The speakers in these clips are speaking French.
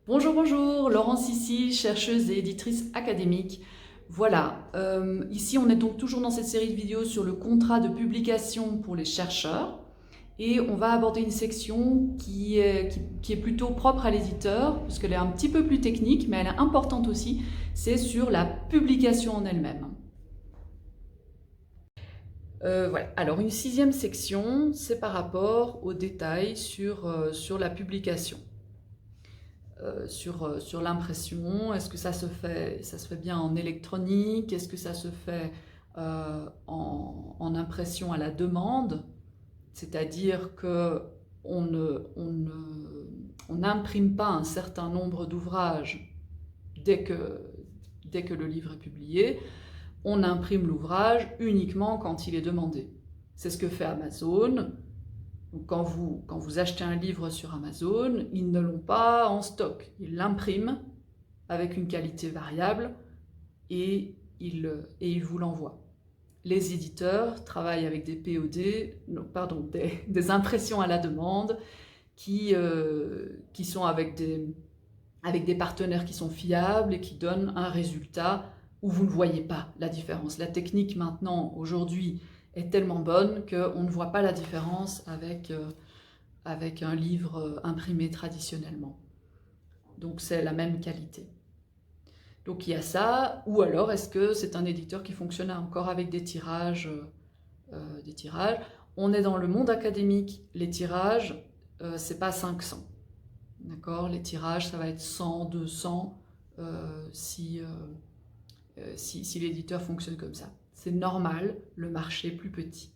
Bonjour, bonjour, Laurence ici, chercheuse et éditrice académique. Voilà, ici on est donc toujours dans cette série de vidéos sur le contrat de publication pour les chercheurs et on va aborder une section qui est plutôt propre à l'éditeur parce qu'elle est un petit peu plus technique mais elle est importante aussi, c'est sur la publication en elle-même. Voilà. Alors une sixième section, c'est par rapport aux détails sur la publication. Sur l'impression. Est-ce que ça se fait bien en électronique? Est-ce que ça se fait en impression à la demande? C'est-à-dire que on n'imprime pas un certain nombre d'ouvrages dès que le livre est publié. On imprime l'ouvrage uniquement quand il est demandé. C'est ce que fait Amazon. Donc quand vous achetez un livre sur Amazon, ils ne l'ont pas en stock. Ils l'impriment avec une qualité variable et ils vous l'envoient. Les éditeurs travaillent avec des POD, non, pardon, des impressions à la demande qui sont avec des partenaires qui sont fiables et qui donnent un résultat où vous ne voyez pas la différence. La technique maintenant, aujourd'hui, est tellement bonne qu'on ne voit pas la différence avec un livre imprimé traditionnellement. Donc c'est la même qualité. Donc il y a ça, ou alors est-ce que c'est un éditeur qui fonctionne encore avec des tirages. On est dans le monde académique, les tirages, c'est pas 500. D'accord? Les tirages, ça va être 100, 200, si l'éditeur fonctionne comme ça. C'est normal, le marché est plus petit.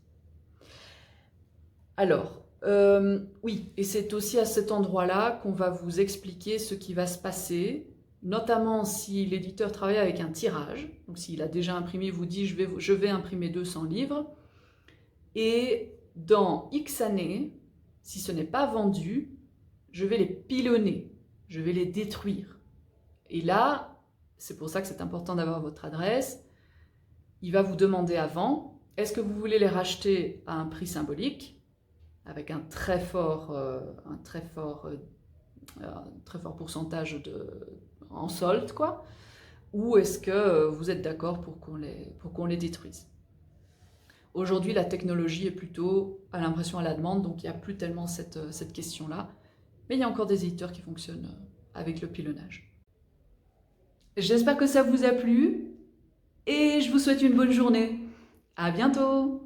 Alors, oui, et c'est aussi à cet endroit-là qu'on va vous expliquer ce qui va se passer, notamment si l'éditeur travaille avec un tirage. Donc s'il a déjà imprimé, il vous dit je vais imprimer 200 livres, et dans X années, si ce n'est pas vendu, je vais les pilonner, je vais les détruire. Et là, c'est pour ça que c'est important d'avoir votre adresse. Il va vous demander avant, est-ce que vous voulez les racheter à un prix symbolique, avec un très fort pourcentage en solde, quoi, ou est-ce que vous êtes d'accord pour qu'on les détruise? Aujourd'hui, la technologie est plutôt à l'impression à la demande, donc il n'y a plus tellement cette question-là. Mais il y a encore des éditeurs qui fonctionnent avec le pilonnage. J'espère que ça vous a plu et je vous souhaite une bonne journée. À bientôt!